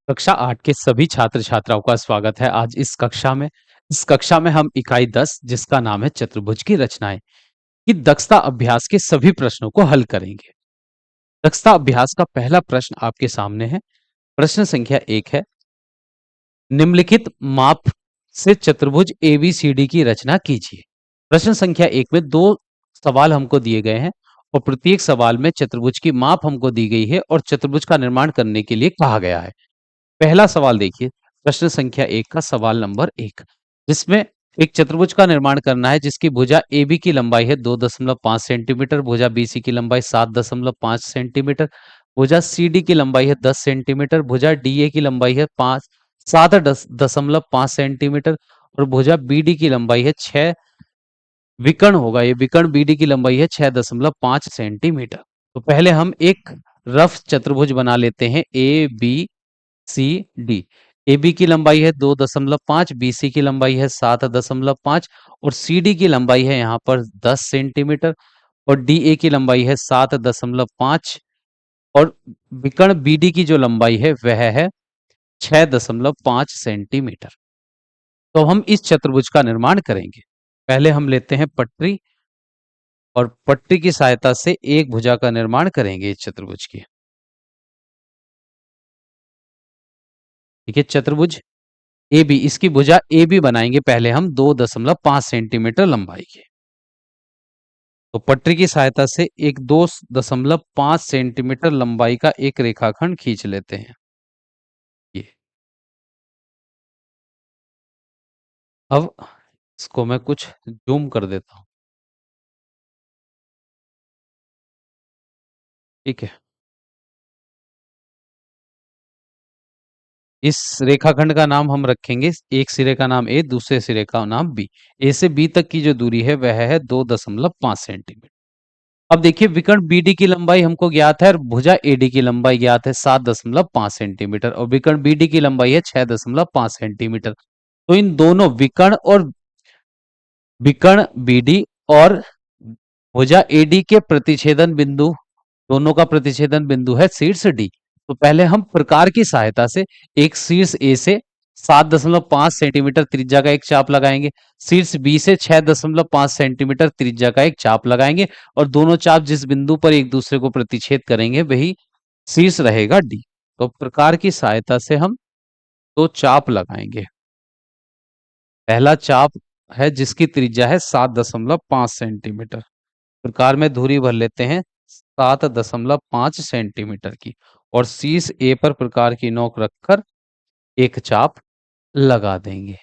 कक्षा 8 के सभी छात्र छात्राओं का स्वागत है आज इस कक्षा में हम इकाई 10 जिसका नाम है चतुर्भुज की रचनाएं की दक्षता अभ्यास के सभी प्रश्नों को हल करेंगे। दक्षता अभ्यास का पहला प्रश्न आपके सामने है। प्रश्न संख्या 1 है, निम्नलिखित माप से चतुर्भुज एबीसीडी की रचना कीजिए। प्रश्न संख्या 1 में दो सवाल हमको दिए गए हैं और प्रत्येक सवाल में चतुर्भुज की माप हमको दी गई है और चतुर्भुज का निर्माण करने के लिए कहा गया है। पहला सवाल देखिए, प्रश्न संख्या 1 का सवाल नंबर 1, जिसमें एक चतुर्भुज का निर्माण करना है जिसकी भुजा AB की लंबाई है 2.5 सेंटीमीटर, भुजा BC की लंबाई 7.5 सेंटीमीटर, भुजा CD की लंबाई है 10 सेंटीमीटर, भुजा DA की लंबाई है 7.5 सेंटीमीटर और भुजा BD की लंबाई है 6 विकर्ण होगा, ये विकर्ण BD की लंबाई है 6.5 सेंटीमीटर। तो पहले हम एक रफ चतुर्भुज बना लेते हैं ABCD। AB की लंबाई है 2.5, BC की लंबाई है 7.5 और CD की लंबाई है यहाँ पर 10 सेंटीमीटर और DA की लंबाई है 7.5 और विकर्ण BD की जो लंबाई है वह है 6.5 सेंटीमीटर। तो हम इस चतुर्भुज का निर्माण करेंगे। पहले हम लेते हैं पटरी और पटरी की सहायता से एक भुजा का निर्माण करेंगे इस चतुर्भुज की। ठीक है, चतुर्भुज AB, इसकी भुजा AB बनाएंगे पहले हम 2.5 सेंटीमीटर लंबाई की। तो पटरी की सहायता से एक 2.5 सेंटीमीटर लंबाई का एक रेखाखंड खींच लेते हैं। ये अब इसको मैं कुछ जूम कर देता हूं। ठीक है, इस रेखाखंड का नाम हम रखेंगे, एक सिरे का नाम A, दूसरे सिरे का नाम B। A से B तक की जो दूरी है वह है 2.5 सेंटीमीटर। अब देखिए, विकर्ण BD की लंबाई हमको ज्ञात है और भुजा AD की लंबाई ज्ञात है 7.5 सेंटीमीटर और विकर्ण BD की लंबाई है 6.5 सेंटीमीटर। तो इन दोनों विकर्ण BD और भुजा AD के प्रतिच्छेदन बिंदु, दोनों का प्रतिच्छेदन बिंदु है शीर्ष D। तो पहले हम प्रकार की सहायता से एक शीर्ष A से 7.5 सेंटीमीटर त्रिज्या का एक चाप लगाएंगे, शीर्ष B से 6.5 सेंटीमीटर त्रिज्या का एक चाप लगाएंगे और दोनों चाप जिस बिंदु पर एक दूसरे को प्रतिच्छेद करेंगे वही शीर्ष रहेगा D। तो प्रकार की सहायता से हम दो चाप लगाएंगे। पहला चाप है जिसकी त्रिज्या है 7.5 सेंटीमीटर। प्रकार में धुरी भर लेते हैं 7.5 सेंटीमीटर की और शीर्ष A पर प्रकार की नोक रखकर एक चाप लगा देंगे।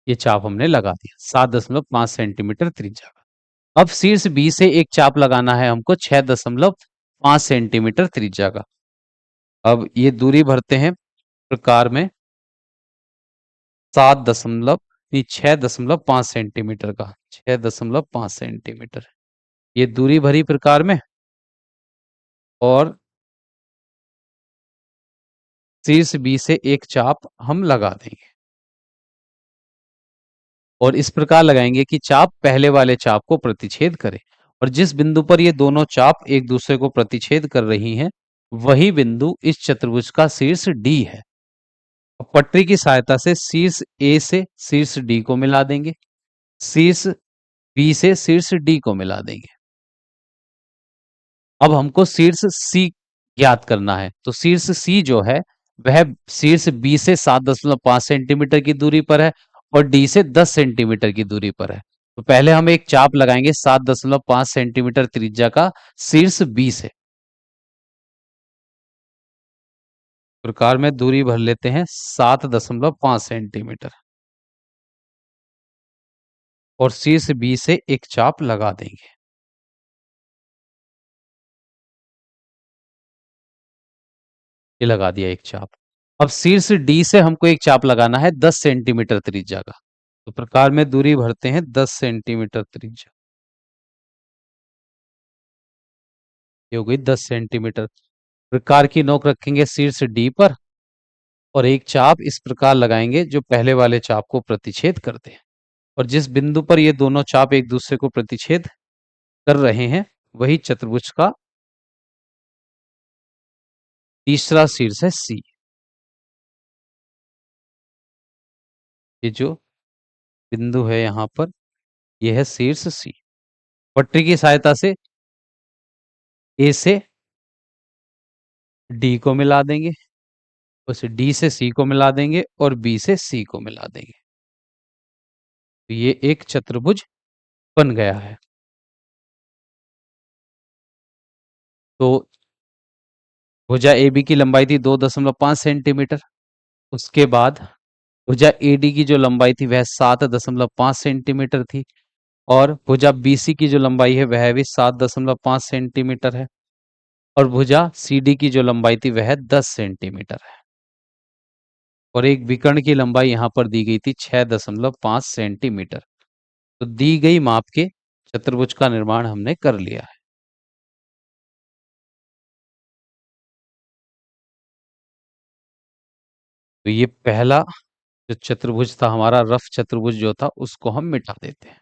ये चाप हमने लगा दिया 7.5 सेंटीमीटर त्रिज्या का। अब शीर्ष B से एक चाप लगाना है हमको 6.5 सेंटीमीटर त्रिज्या का। अब ये दूरी भरते हैं प्रकार में 6.5 सेंटीमीटर का, 6.5 सेंटीमीटर ये दूरी भरी प्रकार में और शीर्ष B से एक चाप हम लगा देंगे और इस प्रकार लगाएंगे कि चाप पहले वाले चाप को प्रतिच्छेद करे और जिस बिंदु पर ये दोनों चाप एक दूसरे को प्रतिच्छेद कर रही हैं वही बिंदु इस चतुर्भुज का शीर्ष D है। पटरी की सहायता से शीर्ष A से शीर्ष D को मिला देंगे, शीर्ष B से शीर्ष D को मिला देंगे। अब हमको शीर्ष C ज्ञात करना है। तो शीर्ष C जो है वह शीर्ष B से 7.5 सेंटीमीटर की दूरी पर है और D से 10 सेंटीमीटर की दूरी पर है। तो पहले हम एक चाप लगाएंगे 7.5 सेंटीमीटर त्रिज्या का शीर्ष B से। प्रकार में दूरी भर लेते हैं 7.5 सेंटीमीटर और शीर्ष B से एक चाप लगा देंगे। ये लगा दिया एक चाप। अब शीर्ष D से हमको एक चाप लगाना है 10 सेंटीमीटर त्रिज्या का। तो प्रकार में दूरी भरते हैं 10 सेंटीमीटर त्रिज्या। ये हो गई 10 सेंटीमीटर। प्रकार की नोक रखेंगे शीर्ष D पर और एक चाप इस प्रकार लगाएंगे जो पहले वाले चाप को प्रतिच्छेद करते हैं और जिस बिंदु पर ये दोनों चाप एक दूसरे को प्रतिच्छेद कर रहे हैं वही चतुर्भुज का तीसरा शीर्ष है सी। ये जो बिंदु है यहाँ पर, यह है शीर्ष सी। पटरी की सहायता से ए से डी को मिला देंगे, उस डी से सी को मिला देंगे और बी से सी को मिला देंगे, तो ये एक चतुर्भुज बन गया है। तो भुजा ए बी की लंबाई थी 2.5 सेंटीमीटर। उसके बाद भुजा ए डी की जो लंबाई थी वह 7.5 सेंटीमीटर थी। और भुजा बी सी की जो लंबाई है वह भी 7.5 सेंटीमीटर है। और भुजा सी डी की जो लंबाई थी वह 10 सेंटीमीटर है। और एक विकर्ण की लंबाई यहाँ पर दी गई थी 6.5 सेंटीमीटर। तो दी गई माप के चतुर्भुज का निर्माण हमने कर लिया है। तो ये पहला जो चतुर्भुज था हमारा, रफ चतुर्भुज जो था, उसको हम मिटा देते हैं।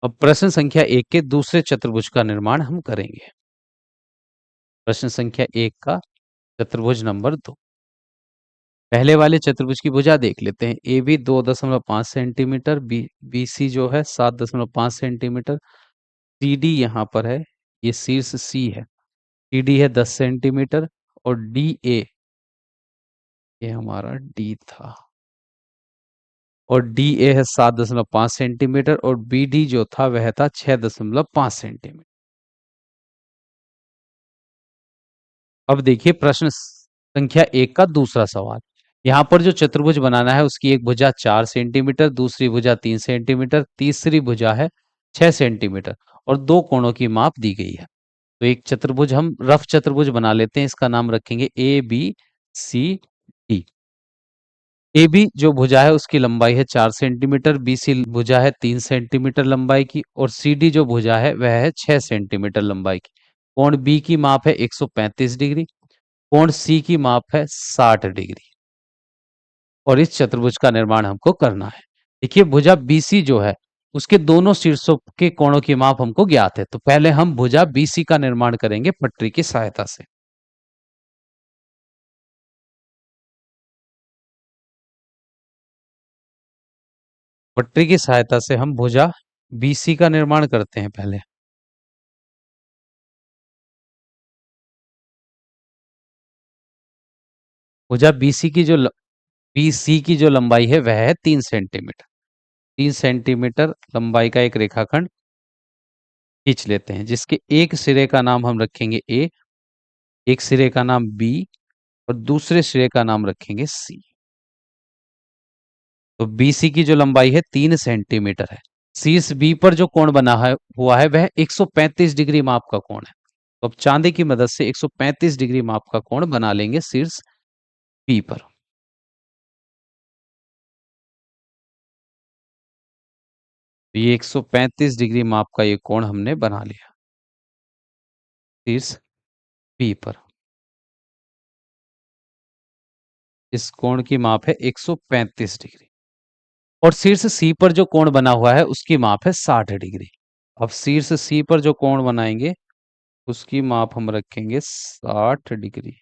अब प्रश्न संख्या 1 के दूसरे चतुर्भुज का निर्माण हम करेंगे। प्रश्न संख्या 1 का चतुर्भुज नंबर 2। पहले वाले चतुर्भुज की भुजा देख लेते हैं। A B 2.5 centimetre, B C जो है 7.5 सेंटीमीटर, सी डी यहाँ पर है, ये शीर्ष सी है, सी डी है 10 सेंटीमीटर, और डी ए, ये हमारा डी था, और डी ए है 7.5 सेंटीमीटर, और बी डी जो था वह था 6.5 सेंटीमीटर। अब देखिए प्रश्न संख्या 1 का दूसरा सवाल। यहाँ पर जो चतुर्भुज बनाना है उसकी एक भुजा 4 सेंटीमीटर, दूसरी भुजा 3 सेंटीमीटर, तीसरी भुजा है 6 सेंटीमीटर, और दो कोणों की माप दी गई है। तो एक चतुर्भुज हम रफ चतुर्भुज बना लेते हैं, इसका नाम रखेंगे A B C D. A B जो भुजा है उसकी लंबाई है 4 सेंटीमीटर, बी सी भुजा है 3 सेंटीमीटर लंबाई की, और सी डी जो भुजा है वह है 6 सेंटीमीटर लंबाई की। कोण बी की माप है 135 डिग्री, कोण सी की माप है 60 डिग्री, और इस चतुर्भुज का निर्माण हमको करना है। देखिए भुजा बीसी जो है उसके दोनों शीर्षों के कोणों की माप हमको ज्ञात है, तो पहले हम भुजा बीसी का निर्माण करेंगे पटरी की सहायता से। पटरी की सहायता से हम भुजा बीसी का निर्माण करते हैं पहले। भुजा बीसी की जो लंबाई है वह है 3 सेंटीमीटर। 3 सेंटीमीटर लंबाई का एक रेखाखंड खींच लेते हैं, जिसके एक सिरे का नाम हम रखेंगे ए, एक सिरे का नाम बी, और दूसरे सिरे का नाम रखेंगे सी। तो बीसी की जो लंबाई है 3 सेंटीमीटर है। शीर्ष बी पर जो कोण बना है हुआ है वह 135 डिग्री माप का कोण है। तो अब चांदी की मदद से 135 डिग्री माप का कोण बना लेंगे शीर्ष बी पर। तो ये 135 डिग्री माप का ये कोण हमने बना लिया शीर्ष बी पर। इस कोण की माप है 135 डिग्री। और शीर्ष सी पर जो कोण बना हुआ है उसकी माप है 60 डिग्री। अब शीर्ष सी पर जो कोण बनाएंगे उसकी माप हम रखेंगे 60 डिग्री।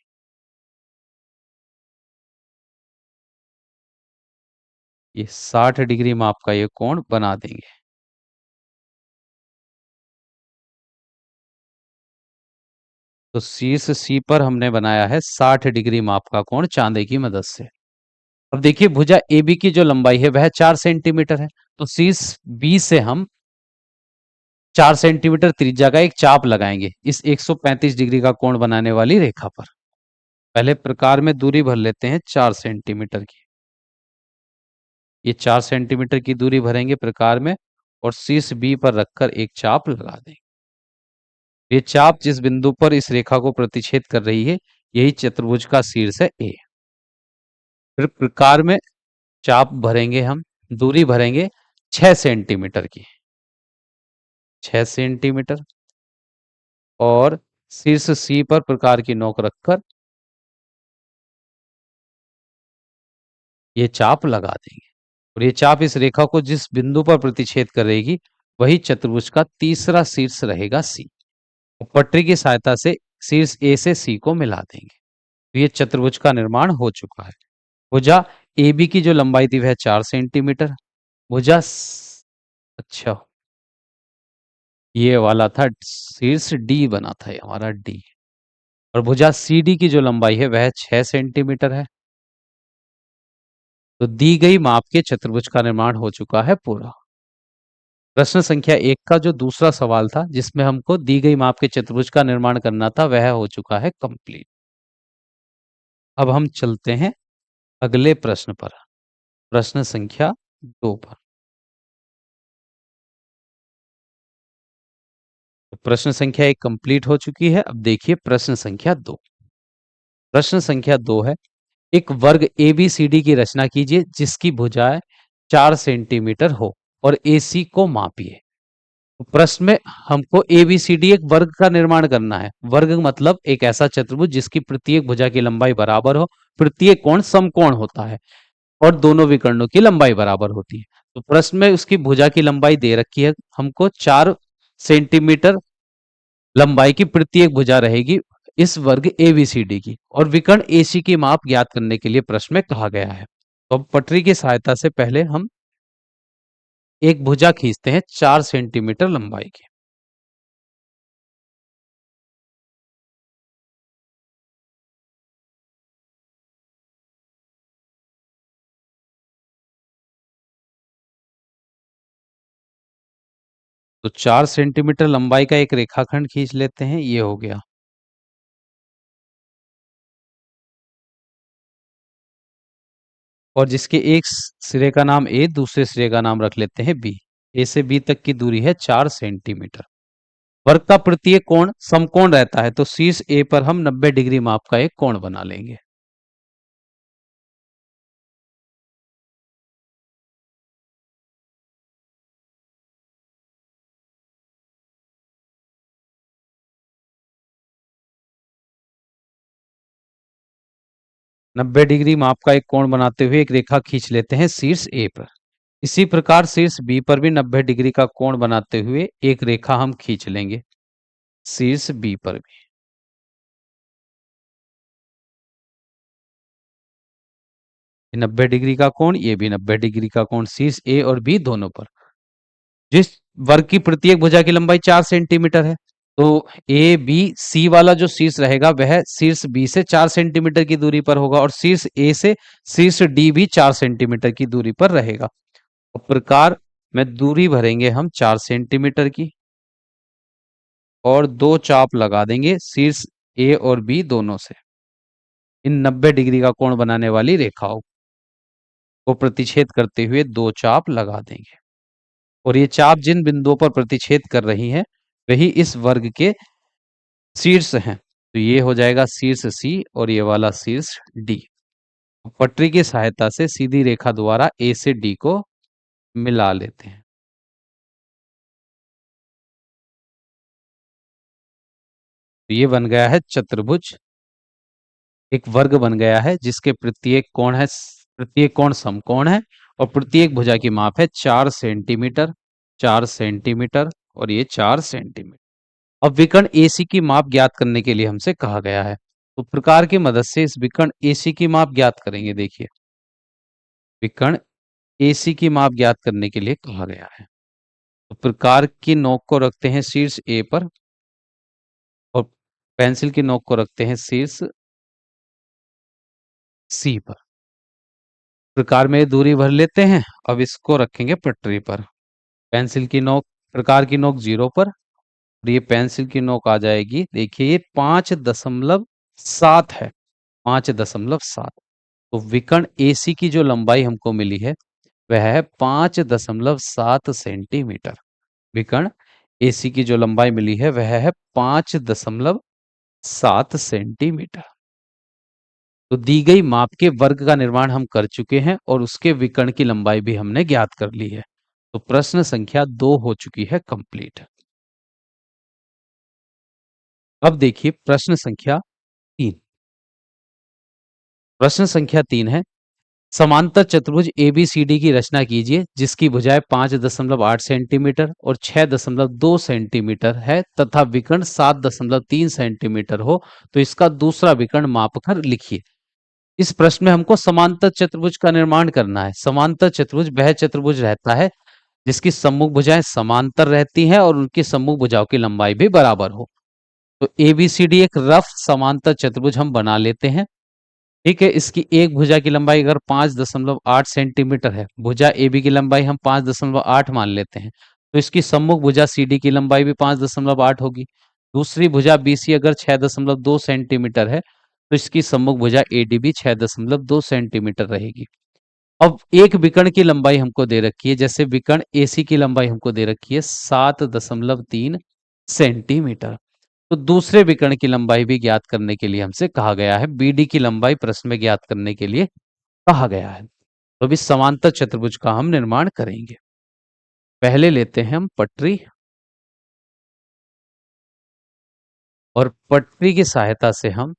ये 60 डिग्री माप का ये कोण बना देंगे। तो शीर्ष सी पर हमने बनाया है 60 डिग्री माप का कोण चांदे की मदद से। अब देखिए भुजा ए बी की जो लंबाई है वह 4 सेंटीमीटर है, तो शीर्ष बी से हम 4 सेंटीमीटर त्रिज्या का एक चाप लगाएंगे इस 135 डिग्री का कोण बनाने वाली रेखा पर। पहले प्रकार में दूरी भर लेते हैं 4 सेंटीमीटर की। ये 4 सेंटीमीटर की दूरी भरेंगे प्रकार में, और शीर्ष बी पर रखकर एक चाप लगा देंगे। ये चाप जिस बिंदु पर इस रेखा को प्रतिच्छेद कर रही है यही चतुर्भुज का शीर्ष है ए। फिर प्रकार में चाप भरेंगे हम, दूरी भरेंगे 6 सेंटीमीटर की, 6 सेंटीमीटर, और शीर्ष सी पर प्रकार की नोक रखकर ये चाप लगा देंगे और ये चाप इस रेखा को जिस बिंदु पर प्रतिच्छेद करेगी वही चतुर्भुज का तीसरा शीर्ष रहेगा सी। पटरी की सहायता से शीर्ष ए से सी को मिला देंगे तो ये चतुर्भुज का निर्माण हो चुका है। भुजा ए बी की जो लंबाई थी वह 4 सेंटीमीटर। भुजा अच्छा, ये वाला था शीर्ष डी बना था, ये हमारा डी। और भुजा सी डी की जो लंबाई है वह 6 सेंटीमीटर है। तो दी गई माप के चतुर्भुज का निर्माण हो चुका है पूरा। प्रश्न संख्या 1 का जो दूसरा सवाल था जिसमें हमको दी गई माप के चतुर्भुज का निर्माण करना था वह हो चुका है कंप्लीट। अब हम चलते हैं अगले प्रश्न पर, प्रश्न संख्या 2 पर। तो प्रश्न संख्या 1 कंप्लीट हो चुकी है। अब देखिए प्रश्न संख्या 2। प्रश्न संख्या 2 है, एक वर्ग एबीसीडी की रचना कीजिए जिसकी भुजाएं 4 सेंटीमीटर हो और एसी को मापिए। तो प्रश्न में हमको एबीसीडी एक वर्ग का निर्माण करना है। वर्ग मतलब एक ऐसा चतुर्भुज जिसकी प्रत्येक भुजा की लंबाई बराबर हो, प्रत्येक कोण समकोण होता है और दोनों विकर्णों की लंबाई बराबर होती है। तो प्रश्न में उसकी भुजा की लंबाई दे रखी है हमको 4 सेंटीमीटर लंबाई की प्रत्येक भुजा रहेगी इस वर्ग एबीसीडी की और विकर्ण एसी की माप ज्ञात करने के लिए प्रश्न में कहा गया है। तो अब पटरी की सहायता से पहले हम एक भुजा खींचते हैं 4 सेंटीमीटर लंबाई की। तो 4 सेंटीमीटर लंबाई का एक रेखाखंड खींच लेते हैं, ये हो गया। और जिसके एक सिरे का नाम ए, दूसरे सिरे का नाम रख लेते हैं बी। ए से बी तक की दूरी है 4 सेंटीमीटर। वर्ग का प्रत्येक कोण समकोण रहता है तो शीर्ष ए पर हम 90 डिग्री माप का एक कोण बना लेंगे। नब्बे डिग्री माप का एक कोण बनाते हुए एक रेखा खींच लेते हैं शीर्ष ए पर। इसी प्रकार शीर्ष बी पर भी 90 डिग्री का कोण बनाते हुए एक रेखा हम खींच लेंगे शीर्ष बी पर भी। 90 डिग्री का कोण, ये भी 90 डिग्री का कोण शीर्ष ए और बी दोनों पर। जिस वर्ग की प्रत्येक भुजा की लंबाई 4 सेंटीमीटर है तो ए बी सी वाला जो शीर्ष रहेगा वह शीर्ष बी से 4 सेंटीमीटर की दूरी पर होगा और शीर्ष ए से शीर्ष डी भी 4 सेंटीमीटर की दूरी पर रहेगा। इस प्रकार में दूरी भरेंगे हम 4 सेंटीमीटर की और दो चाप लगा देंगे शीर्ष ए और बी दोनों से इन 90 डिग्री का कोण बनाने वाली रेखाओं को प्रतिच्छेद करते हुए दो चाप लगा देंगे और ये चाप जिन बिंदुओं पर प्रतिच्छेद कर रही हैं वही इस वर्ग के शीर्ष हैं। तो ये हो जाएगा शीर्ष सी और ये वाला शीर्ष डी। पटरी की सहायता से सीधी रेखा द्वारा ए से डी को मिला लेते हैं। तो ये बन गया है चतुर्भुज, एक वर्ग बन गया है जिसके प्रत्येक कोण समकोण है और प्रत्येक भुजा की माप है 4 सेंटीमीटर, 4 सेंटीमीटर और ये 4 सेंटीमीटर। अब विकर्ण एसी की माप ज्ञात करने के लिए हमसे कहा गया है तो प्रकार की मदद से इस विकर्ण एसी की माप ज्ञात करेंगे। देखिए विकर्ण एसी की माप ज्ञात करने के लिए कहा गया है तो प्रकार की नोक को रखते हैं शीर्ष ए पर और पेंसिल की नोक को रखते हैं शीर्ष सी पर। प्रकार में दूरी भर लेते हैं। अब इसको रखेंगे पटरी पर। पेंसिल की नोक, प्रकार की नोक 0 पर और ये पेंसिल की नोक आ जाएगी, देखिए ये 5.7 है, 5.7। तो विकर्ण एसी की जो लंबाई हमको मिली है वह है 5.7 सेंटीमीटर। विकर्ण एसी की जो लंबाई मिली है वह है 5.7 सेंटीमीटर। तो दी गई माप के वर्ग का निर्माण हम कर चुके हैं और उसके विकर्ण की लंबाई भी हमने ज्ञात कर ली है। तो प्रश्न संख्या 2 हो चुकी है कंप्लीट। अब देखिए प्रश्न संख्या 3 है, समांतर चतुर्भुज एबीसीडी की रचना कीजिए जिसकी भुजाएं 5.8 सेंटीमीटर और 6.2 सेंटीमीटर है तथा विकर्ण 7.3 सेंटीमीटर हो, तो इसका दूसरा विकर्ण मापकर लिखिए। इस प्रश्न में हमको समांतर चतुर्भुज का निर्माण करना है। समांतर चतुर्भुज वह चतुर्भुज रहता है जिसकी सम्मुख भुजाएं समांतर रहती हैं और उनकी सम्मुख भुजाओं की लंबाई भी बराबर हो। तो एबीसीडी एक रफ समांतर चतुर्भुज हम बना लेते हैं। ठीक है, इसकी एक भुजा की लंबाई अगर 5.8 सेंटीमीटर है, भुजा AB की लंबाई हम 5.8 मान लेते हैं, तो इसकी सम्मुख भुजा CD की लंबाई भी 5.8 होगी। दूसरी भुजा BC अगर 6.2 सेंटीमीटर है, तो इसकी सम्मुख भुजा AD भी 6.2 सेंटीमीटर रहेगी। अब एक विकर्ण की लंबाई हमको दे रखी है, जैसे विकर्ण AC की लंबाई हमको दे रखी है 7.3 सेंटीमीटर। तो दूसरे विकर्ण की लंबाई भी ज्ञात करने के लिए हमसे कहा गया है, BD की लंबाई प्रश्न में ज्ञात करने के लिए कहा गया है। तो अभी समांतर चतुर्भुज का हम निर्माण करेंगे। पहले लेते हैं हम पटरी और पटरी की सहायता से हम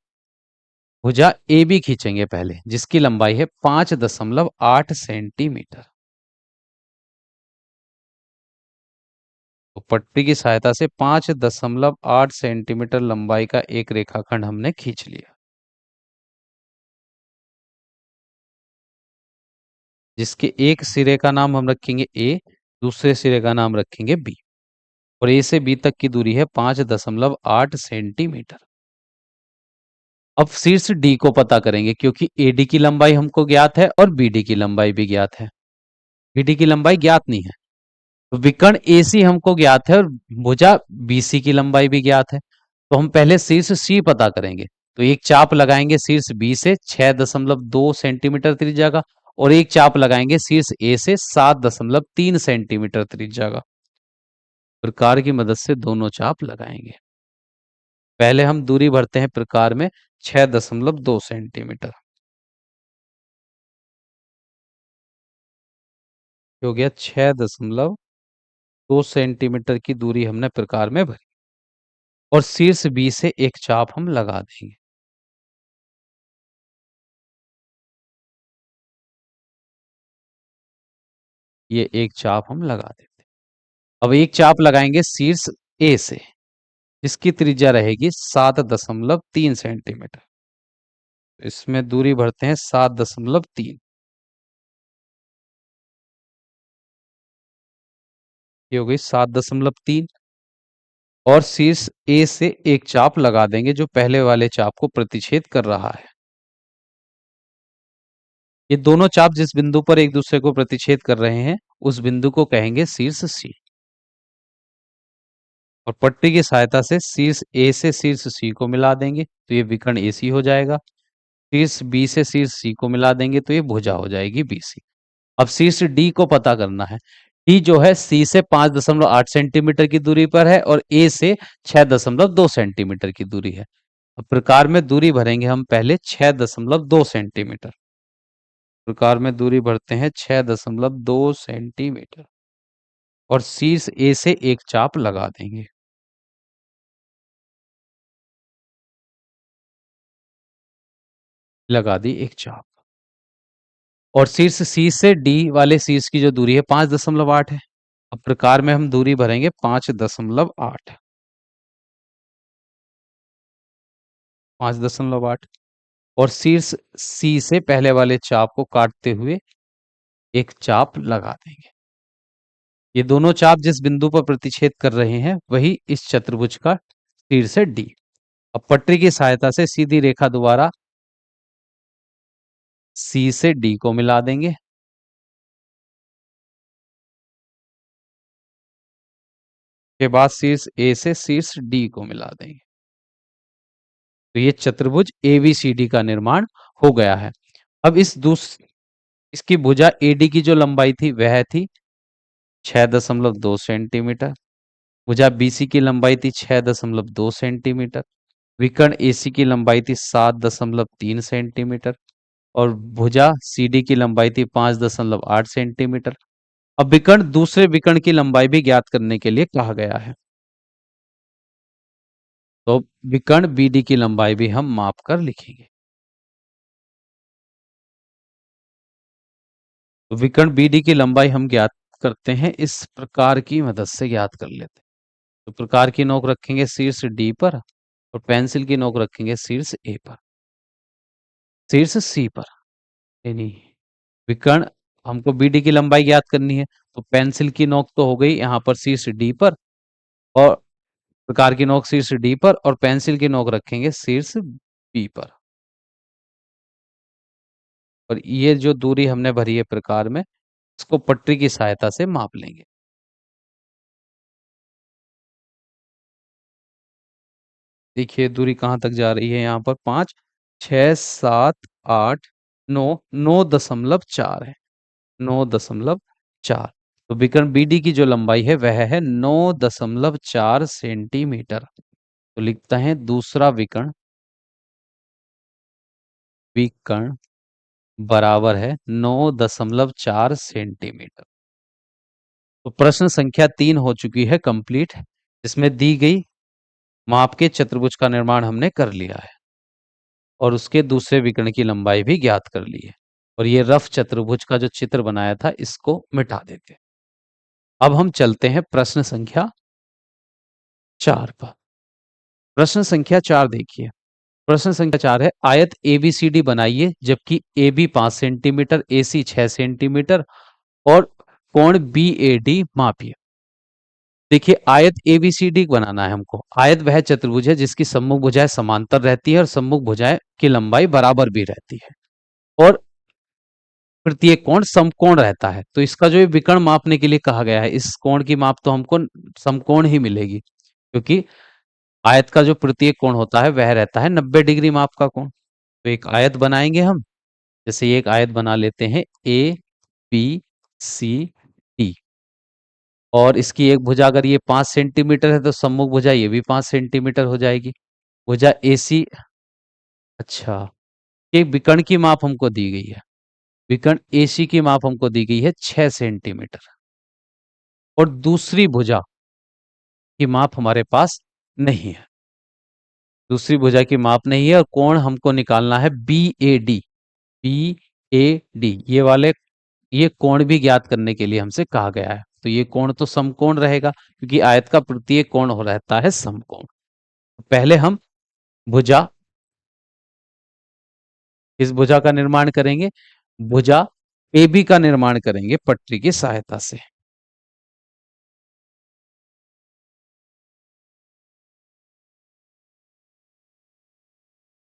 भुजा AB खींचेंगे पहले, जिसकी लंबाई है 5.8 सेंटीमीटर। तो पट्टी की सहायता से 5.8 सेंटीमीटर लंबाई का एक रेखाखंड हमने खींच लिया, जिसके एक सिरे का नाम हम रखेंगे A, दूसरे सिरे का नाम रखेंगे B और A से B तक की दूरी है 5.8 सेंटीमीटर। अब शीर्ष D को पता करेंगे क्योंकि AD की लंबाई हमको ज्ञात है और BD की लंबाई भी ज्ञात है। BD की लंबाई ज्ञात नहीं है। विकर्ण AC हमको ज्ञात है और भुजा BC की लंबाई भी ज्ञात है। तो हम पहले शीर्ष C पता करेंगे। तो एक चाप लगाएंगे शीर्ष B से 6.2 सेंटीमीटर त्रिज्या का और एक चाप लगाएंगे शीर्ष A से 7.3 सेंटीमीटर त्रिज्या का। प्रकार की मदद से दोनों चाप लगाएंगे। पहले हम दूरी भरते हैं प्रकार में 6.2 सेंटीमीटर। हो गया 6.2 सेंटीमीटर की दूरी हमने प्रकार में भरी और शीर्ष B से एक चाप हम लगा देंगे। ये एक चाप हम लगा देते हैं। अब एक चाप लगाएंगे शीर्ष A से, जिसकी त्रिज्या रहेगी 7.3 सेंटीमीटर। इसमें दूरी भरते हैं 7.3। ये हो गई 7.3 और शीर्ष A से एक चाप लगा देंगे जो पहले वाले चाप को प्रतिच्छेद कर रहा है। ये दोनों चाप जिस बिंदु पर एक दूसरे को प्रतिच्छेद कर रहे हैं उस बिंदु को कहेंगे शीर्ष C और पट्टी की सहायता से शीर्ष A से शीर्ष C को मिला देंगे तो ये विकर्ण AC हो जाएगा। शीर्ष B से शीर्ष C को मिला देंगे तो ये भुजा हो जाएगी BC। अब शीर्ष D को पता करना है। D जो है C से 5.8 सेंटीमीटर की दूरी पर है और A से 6.2 सेंटीमीटर की दूरी है। अब प्रकार में दूरी भरेंगे हम पहले 6.2 सेंटीमीटर। प्रकार में दूरी भरते हैं 6.2 सेंटीमीटर और शीर्ष A से एक चाप लगा देंगे। लगा दी एक चाप और शीर्ष C से D वाले शीर्ष की जो दूरी है 5.8 है। अब प्रकार में हम दूरी भरेंगे 5.8। 5.8 और शीर्ष C से पहले वाले चाप को काटते हुए एक चाप लगा देंगे। ये दोनों चाप जिस बिंदु पर प्रतिच्छेद कर रहे हैं वही इस चतुर्भुज का शीर्ष है D। अब पटरी की सहायता से सीधी रेखा द्वारा C से D को मिला देंगे। के बाद शीर्ष A से शीर्ष D को मिला देंगे। तो ये चतुर्भुज ABCD का निर्माण हो गया है। अब इसकी भुजा AD की जो लंबाई थी वह थी 6.2 सेंटीमीटर। भुजा BC की लंबाई थी 6.2 सेंटीमीटर। विकर्ण AC की लंबाई थी 7.3 सेंटीमीटर और भुजा CD की लंबाई थी 5.8 सेंटीमीटर। अब विकर्ण दूसरे विकर्ण की लंबाई भी ज्ञात करने के लिए कहा गया है। तो विकर्ण बीडी की लंबाई भी हम माप कर लिखेंगे। तो विकर्ण बीडी की लंबाई हम ज्ञात करते हैं, इस प्रकार की मदद से ज्ञात कर लेते हैं। तो प्रकार की नोक रखेंगे शीर्ष डी पर और पेंसिल की नोक रखेंगे शीर्ष ए पर, शीर्ष सी पर। यानी विकर्ण, हमको बीडी की लंबाई ज्ञात करनी है, तो पेंसिल की नोक तो हो गई यहाँ पर शीर्ष डी पर, और प्रकार की नोक शीर्ष डी पर, और पेंसिल की नोक रखेंगे शीर्ष बी पर। और ये जो दूरी हमने भरी है प्रकार में, इसको पटरी की सहायता से माप लेंगे। देखिए दूरी कहाँ तक जा रही है, यहाँ पर 5, 6, 7, 8, 9, 9.4 है, 9.4। तो विकर्ण बीडी की जो लंबाई है वह है 9.4 सेंटीमीटर। तो लिखते हैं दूसरा विकर्ण, विकर्ण बराबर है 9.4 सेंटीमीटर। तो प्रश्न संख्या 3 हो चुकी है कंप्लीट, जिसमें दी गई माप के चतुर्भुज का निर्माण हमने कर लिया है और उसके दूसरे विकर्ण की लंबाई भी ज्ञात कर ली है। और ये रफ चतुर्भुज का जो चित्र बनाया था इसको मिटा देते हैं। अब हम चलते हैं प्रश्न संख्या 4 पर। प्रश्न संख्या 4 देखिए। प्रश्न संख्या 4 है, आयत एबीसीडी बनाइए जबकि AB 5 सेंटीमीटर, AC 6 सेंटीमीटर और कोण BAD मापिए। देखिए आयत एबीसीडी बनाना है हमको। आयत वह चतुर्भुज है जिसकी सम्मुख भुजाएं समांतर रहती है और सम्मुख भुजाएं की लंबाई बराबर भी रहती है, और प्रत्येक कोण समकोण रहता है। तो इसका जो ये विकर्ण मापने के लिए कहा गया है, इस कोण की माप तो हमको समकोण ही मिलेगी, क्योंकि आयत का जो प्रत्येक कोण होता है वह रहता है 90 डिग्री माप का कोण। तो एक आयत बनाएंगे हम, जैसे ये एक आयत बना लेते हैं ABCD, और इसकी एक भुजा अगर ये 5 सेंटीमीटर है तो सम्मुख भुजा ये भी 5 सेंटीमीटर हो जाएगी। भुजा AC, अच्छा, ये विकर्ण की माप हमको दी गई है, विकर्ण AC की माप हमको दी गई है 6 सेंटीमीटर, और दूसरी भुजा की माप हमारे पास नहीं है, दूसरी भुजा की माप नहीं है, और कोण हमको निकालना है BAD। BAD ये वाले, ये कोण भी ज्ञात करने के लिए हमसे कहा गया है। तो ये कोण तो समकोण रहेगा, क्योंकि आयत का प्रत्येक कोण हो रहता है समकोण। पहले हम भुजा, इस भुजा का निर्माण करेंगे, भुजा AB का निर्माण करेंगे पटरी की सहायता से।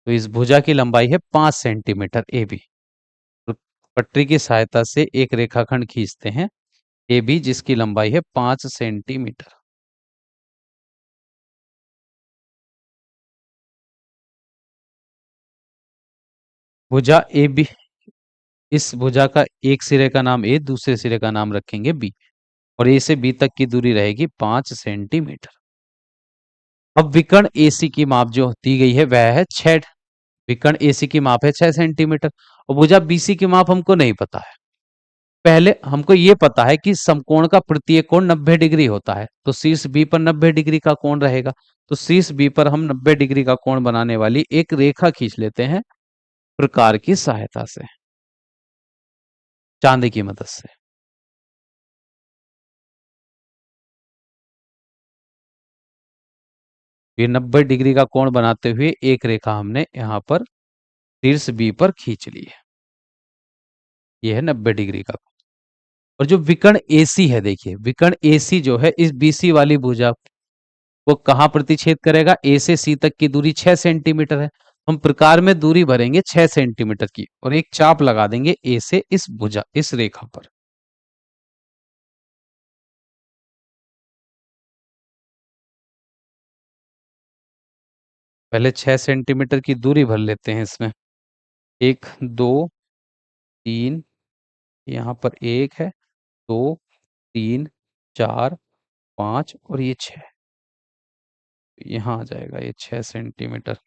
तो इस भुजा की लंबाई है 5 सेंटीमीटर AB। तो पटरी की सहायता से एक रेखाखंड खींचते हैं AB, जिसकी लंबाई है 5 सेंटीमीटर। भुजा AB, इस भुजा का एक सिरे का नाम A, दूसरे सिरे का नाम रखेंगे B, और A से B तक की दूरी रहेगी 5 सेंटीमीटर। अब विकर्ण AC की माप जो दी गई है वह है 6, विकर्ण AC की माप है 6 सेंटीमीटर, और भुजा BC की माप हमको नहीं पता है। पहले हमको ये पता है कि समकोण का प्रत्येक कोण 90 डिग्री होता है, तो शीर्ष बी पर 90 डिग्री का कोण रहेगा। तो शीर्ष बी पर हम 90 डिग्री का कोण बनाने वाली एक रेखा खींच लेते हैं प्रकार की सहायता से, चांदी की मदद से। ये 90 डिग्री का कोण बनाते हुए एक रेखा हमने यहाँ पर शीर्ष बी पर खींच ली है, यह है 90 डिग्री का। और जो विकर्ण AC है, देखिए विकर्ण AC जो है इस BC वाली भुजा वो कहाँ प्रतिच्छेद करेगा, A से C तक की दूरी 6 सेंटीमीटर है। हम प्रकार में दूरी भरेंगे 6 सेंटीमीटर की, और एक चाप लगा देंगे A से इस भुजा, इस रेखा पर। पहले 6 सेंटीमीटर की दूरी भर लेते हैं इसमें। 1, 2, 3, यहाँ पर 1 है, 2, 3, 4, 5 और ये 6, यहाँ आ जाएगा ये 6 सेंटीमीटर।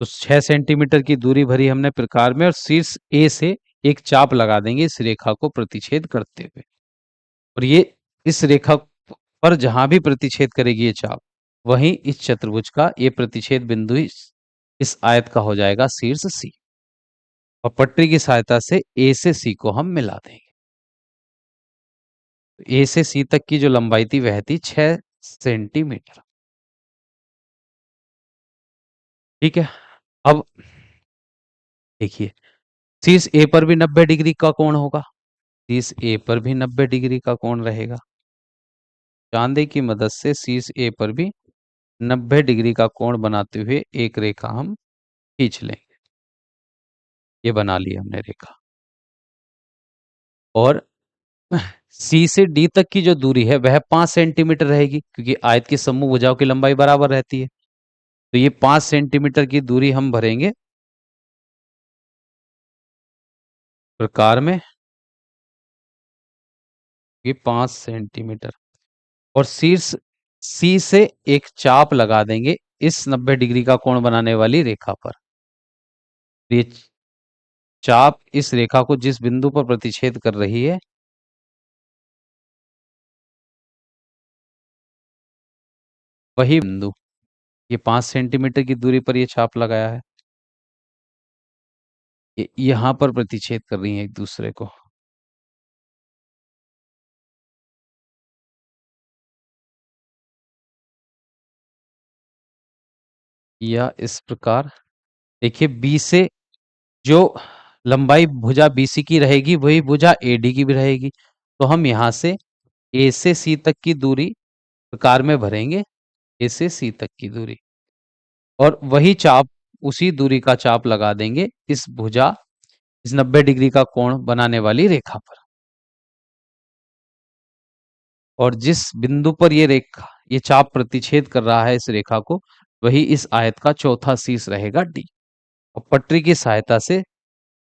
तो 6 सेंटीमीटर की दूरी भरी हमने प्रकार में, और शीर्ष A से एक चाप लगा देंगे इस रेखा को प्रतिच्छेद करते हुए। और ये इस रेखा पर जहां भी प्रतिच्छेद करेगी ये चाप, वहीं इस चतुर्भुज का ये प्रतिच्छेद बिंदु इस आयत का हो जाएगा शीर्ष सी। और पटरी की सहायता से ए से सी को हम मिला देंगे। ए से सी तक की जो लंबाई थी वह थी 6 सेंटीमीटर। ठीक है। अब देखिए, शीर्ष ए पर भी 90 डिग्री का कोण होगा। शीर्ष ए पर भी 90 डिग्री का कोण रहेगा। चांदे की मदद से शीर्ष ए पर भी 90 डिग्री का कोण बनाते हुए एक रेखा हम खींच लेंगे। ये बना ली हमने रेखा। और सी से डी तक की जो दूरी है वह 5 सेंटीमीटर रहेगी, क्योंकि आयत की समूह भुजाओं की लंबाई बराबर रहती है। तो ये 5 सेंटीमीटर की दूरी हम भरेंगे प्रकार में। ये 5 सेंटीमीटर। और शीर्ष सी से एक चाप लगा देंगे इस 90 डिग्री का कोण बनाने वाली रेखा पर। ये चाप इस रेखा को जिस बिंदु पर प्रतिच्छेद कर रही है, वही बिंदु, ये 5 सेंटीमीटर की दूरी पर ये चाप लगाया है, यहां पर प्रतिच्छेद कर रही है एक दूसरे को। या इस प्रकार देखिए, बी से जो लंबाई भुजा बीसी की रहेगी वही भुजा एडी की भी रहेगी। तो हम यहां से ए से सी तक की दूरी प्रकार में भरेंगे, ए से सी तक की दूरी। और वही चाप, उसी दूरी का चाप लगा देंगे इस भुजा, इस 90 डिग्री का कोण बनाने वाली रेखा पर। और जिस बिंदु पर ये चाप प्रतिच्छेद कर रहा है इस रेखा को, वही इस आयत का चौथा शीर्ष रहेगा डी। और पटरी की सहायता से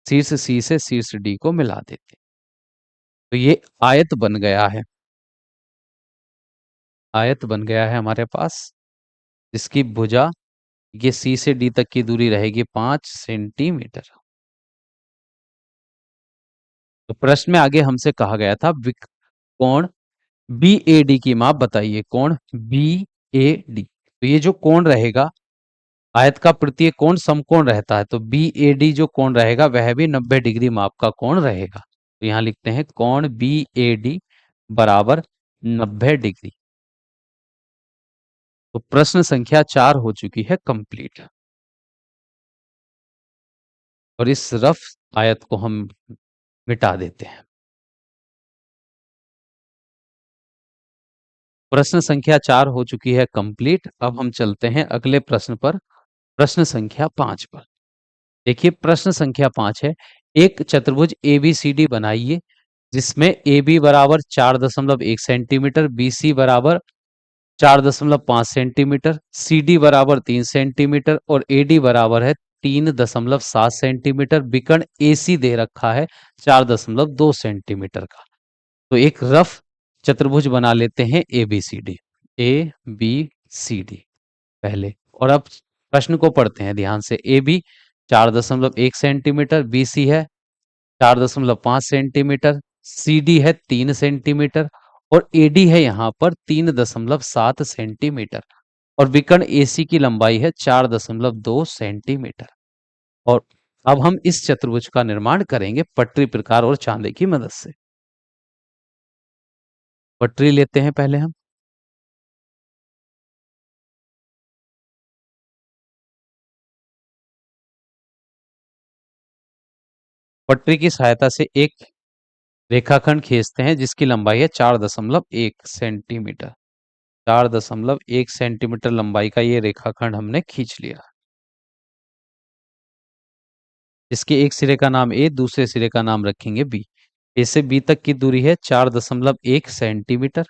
शीर्ष सी से शीर्ष डी को मिला देते। तो ये आयत बन गया है। आयत बन गया है हमारे पास, जिसकी भुजा, ये सी से डी तक की दूरी रहेगी 5 सेंटीमीटर। तो प्रश्न में आगे हमसे कहा गया था कोण बी ए डी की माप बताइए। कोण बी ए डी, तो ये जो कोण रहेगा, आयत का प्रत्येक कोण समकोण रहता है, तो बी ए डी जो कोण रहेगा वह भी 90 डिग्री माप का कोण रहेगा। तो यहां लिखते हैं कोण बी ए डी बराबर 90 डिग्री। तो प्रश्न संख्या 4 हो चुकी है कंप्लीट। और इस रफ आयत को हम मिटा देते हैं। प्रश्न संख्या 4 हो चुकी है कंप्लीट। अब हम चलते हैं अगले प्रश्न पर, प्रश्न संख्या 5 पर। देखिए, प्रश्न संख्या 5 है, एक चतुर्भुज एबीसीडी बनाइए जिसमें ए बी बराबर 4.1 सेंटीमीटर, बी सी बराबर 4.5 सेंटीमीटर, सी डी बराबर 3 सेंटीमीटर और ए डी बराबर है 3.7 सेंटीमीटर। विकर्ण ए सी दे रखा है 4.2 सेंटीमीटर का। तो एक रफ चतुर्भुज बना लेते हैं A B C D. A B C D पहले। और अब प्रश्न को पढ़ते हैं ध्यान से। A B 4.1 centimetre, B C है 4.5 सेंटीमीटर, सी डी है 3 सेंटीमीटर और ए डी है यहाँ पर 3.7 सेंटीमीटर। और विकर्ण ए सी की लंबाई है 4.2 सेंटीमीटर। और अब हम इस चतुर्भुज का निर्माण करेंगे पटरी प्रकार और चांदे की मदद से। पटरी लेते हैं पहले हम। पटरी की सहायता से एक रेखाखंड खींचते हैं जिसकी लंबाई है 4.1 सेंटीमीटर। 4.1 सेंटीमीटर लंबाई का ये रेखाखंड हमने खींच लिया। इसके एक सिरे का नाम ए, दूसरे सिरे का नाम रखेंगे बी। ए से बी तक की दूरी है 4.1 सेंटीमीटर।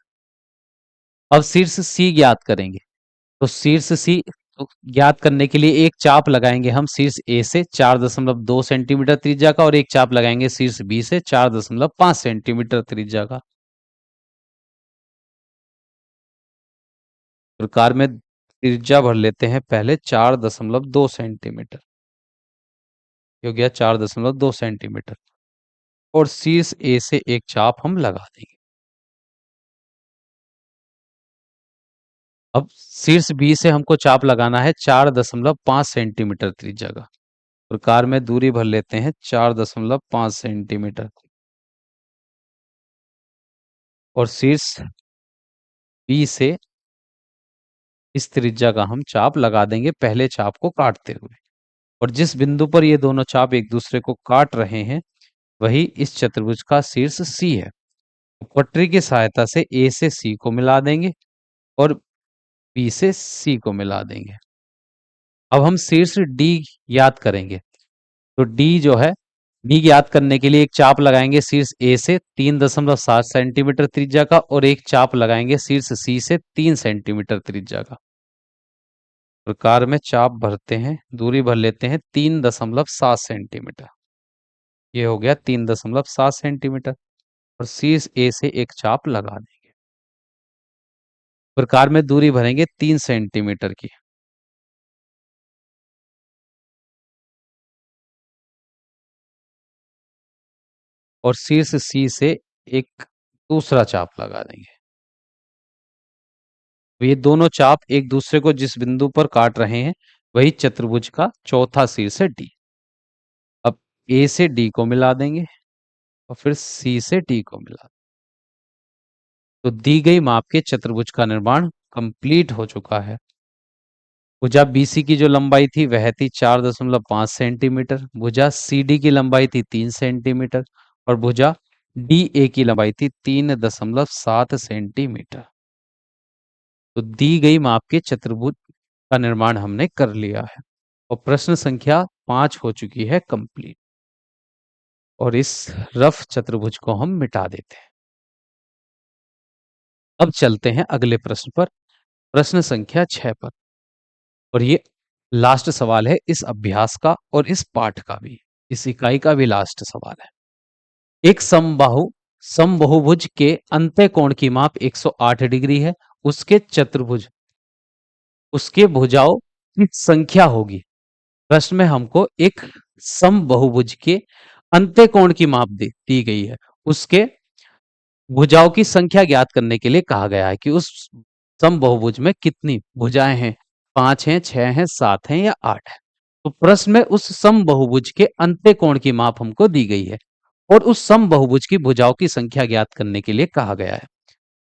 अब शीर्ष सी ज्ञात करेंगे। तो शीर्ष सी ज्ञात करने के लिए एक चाप लगाएंगे हम शीर्ष ए से 4.2 सेंटीमीटर त्रिज्या का, और एक चाप लगाएंगे शीर्ष बी से 4.5 सेंटीमीटर त्रिज्या का। प्रकार में त्रिज्या भर लेते हैं पहले 4.2 सेंटीमीटर। हो गया 4.2 सेंटीमीटर। और शीर्ष ए से एक चाप हम लगा देंगे। अब शीर्ष बी से हमको चाप लगाना है 4.5 सेंटीमीटर त्रिज्या का। प्रकार में दूरी भर लेते हैं 4.5 सेंटीमीटर, और शीर्ष बी से इस त्रिज्या का हम चाप लगा देंगे पहले चाप को काटते हुए। और जिस बिंदु पर ये दोनों चाप एक दूसरे को काट रहे हैं वही इस चतुर्भुज का शीर्ष सी है। पटरी की सहायता से ए से सी को मिला देंगे और बी से सी को मिला देंगे। अब हम शीर्ष डी याद करेंगे। तो डी जो है, डी याद करने के लिए एक चाप लगाएंगे शीर्ष ए से 3.7 सेंटीमीटर त्रिज्या का, और एक चाप लगाएंगे शीर्ष सी से 3 सेंटीमीटर त्रिज्या का। प्रकार में चाप भरते हैं, दूरी भर लेते हैं 3.7 सेंटीमीटर। ये हो गया 3.7 सेंटीमीटर, और शीर्ष ए से एक चाप लगा देंगे। प्रकार में दूरी भरेंगे 3 सेंटीमीटर की, और शीर्ष सी से एक दूसरा चाप लगा देंगे। तो ये दोनों चाप एक दूसरे को जिस बिंदु पर काट रहे हैं वही चतुर्भुज का चौथा शीर्ष है डी। अब ए से डी को मिला देंगे और फिर सी से डी को मिला देंगे। तो दी गई माप के चतुर्भुज का निर्माण कंप्लीट हो चुका है। भुजा बीसी की जो लंबाई थी वह थी 4.5 सेंटीमीटर, भुजा सी डी की लंबाई थी 3 सेंटीमीटर, और भुजा डी ए की लंबाई थी 3.7 सेंटीमीटर। तो दी गई माप के चतुर्भुज का निर्माण हमने कर लिया है, और प्रश्न संख्या 5 हो चुकी है कंप्लीट। और इस रफ चतुर्भुज को हम मिटा देते हैं। अब चलते हैं अगले प्रश्न पर, प्रश्न संख्या 6 पर। और ये लास्ट सवाल है इस अभ्यास का और इस पाठ का भी, इस इकाई का भी लास्ट सवाल है। एक समबाहुभुज के अंत्य कोण की माप 108 डिग्री है। उसके चतुर्भुज, उसके भुजाओं की संख्या होगी। प्रश्न में हमको एक समबाहुभुज के अंत्य कोण की माप दी गई है, उसके भुजाओं की संख्या ज्ञात करने के लिए कहा गया है कि उस समबाहुभुज में कितनी भुजाएं हैं, 5 हैं, 6 हैं, 7 हैं या 8 है। तो प्रश्न में उस समबाहुभुज के अंत्य कोण की माप हमको दी गई है और उस समबाहुभुज की भुजाओं की संख्या ज्ञात करने के लिए कहा गया है।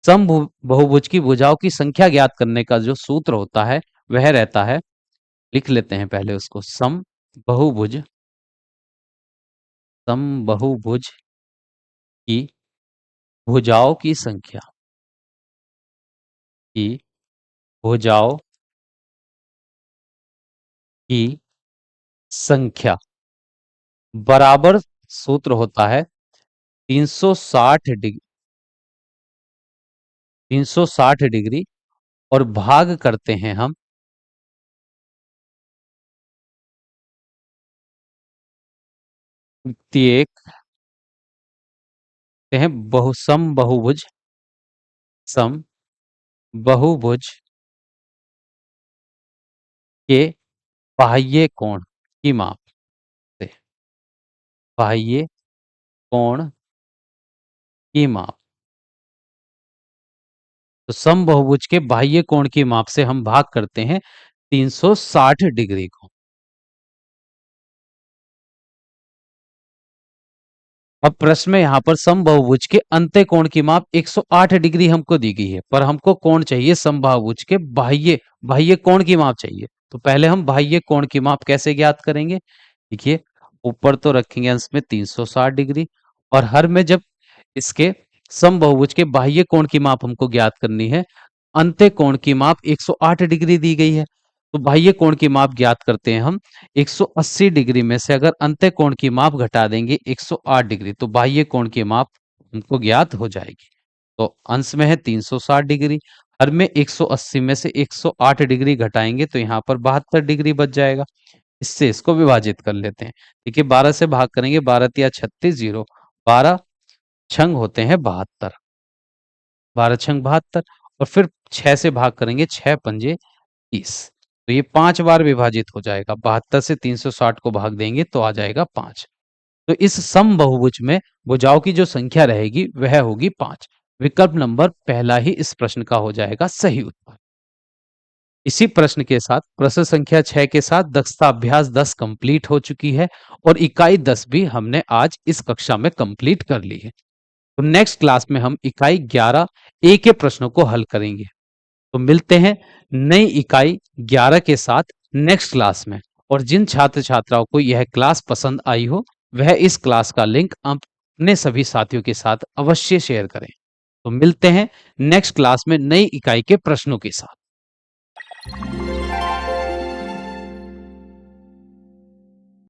समबाहुभुज की भुजाओं की संख्या ज्ञात करने का जो सूत्र होता है वह रहता है, लिख लेते हैं पहले उसको, समबाहुभुज की भुजाओं की संख्या, की भुजाओं की संख्या बराबर सूत्र होता है 360 डिग्री, 360 डिग्री, और भाग करते हैं हम प्रत्येक हैं सम बहुभुज के बाह्य कोण की माप से, बाह्य कोण की माप। तो समबाहुभुज के बाह्य कोण की माप से हम भाग करते हैं 360 डिग्री को। अब प्रश्न में यहां पर समबाहुभुज के अंत्य कोण की माप 108 डिग्री हमको दी गई है, पर हमको कोण चाहिए समबाहुभुज के बाह्य बाह्य कोण की माप चाहिए। तो पहले हम बाह्य कोण की माप कैसे ज्ञात करेंगे? देखिए, ऊपर तो रखेंगे अंश में 360 डिग्री, और हर में जब इसके समबाहुभुज के बाह्य कोण की माप हमको ज्ञात करनी है, अंत्य कोण की माप 108 डिग्री दी गई है। तो बाह्य कोण की माप ज्ञात करते हैं हम 180 डिग्री में से अगर अंत्य कोण की माप घटा देंगे 108 डिग्री, तो बाह्य कोण की माप हमको ज्ञात हो जाएगी। तो अंश में है 360 डिग्री, हर में 180 में से 108 डिग्री घटाएंगे तो यहाँ पर 72 डिग्री बच जाएगा। इससे इसको विभाजित कर लेते हैं। देखिए, 12 से भाग करेंगे, 12 या 36, 0, 12 छंग होते हैं 72, 12 छंग 72, और फिर 6 से भाग करेंगे, 6 पंजे 30। तो ये 5 बार विभाजित हो जाएगा, 72 से 360 को भाग देंगे तो आ जाएगा 5। तो इस समबाहुभुज में भुजाओं की जो संख्या रहेगी वह होगी 5। विकल्प नंबर पहला ही इस प्रश्न का हो जाएगा सही उत्तर। इसी प्रश्न के साथ प्रश्न संख्या 6 के साथ दक्षता अभ्यास 10 कंप्लीट हो चुकी है और इकाई 10 भी हमने आज इस कक्षा में कंप्लीट कर ली है। तो नेक्स्ट क्लास में हम इकाई 11 ए के प्रश्नों को हल करेंगे। तो मिलते हैं नई इकाई 11 के साथ नेक्स्ट क्लास में। और जिन छात्र छात्राओं को यह क्लास पसंद आई हो वह इस क्लास का लिंक अपने सभी साथियों के साथ अवश्य शेयर करें। तो मिलते हैं नेक्स्ट क्लास में नई इकाई के प्रश्नों के साथ।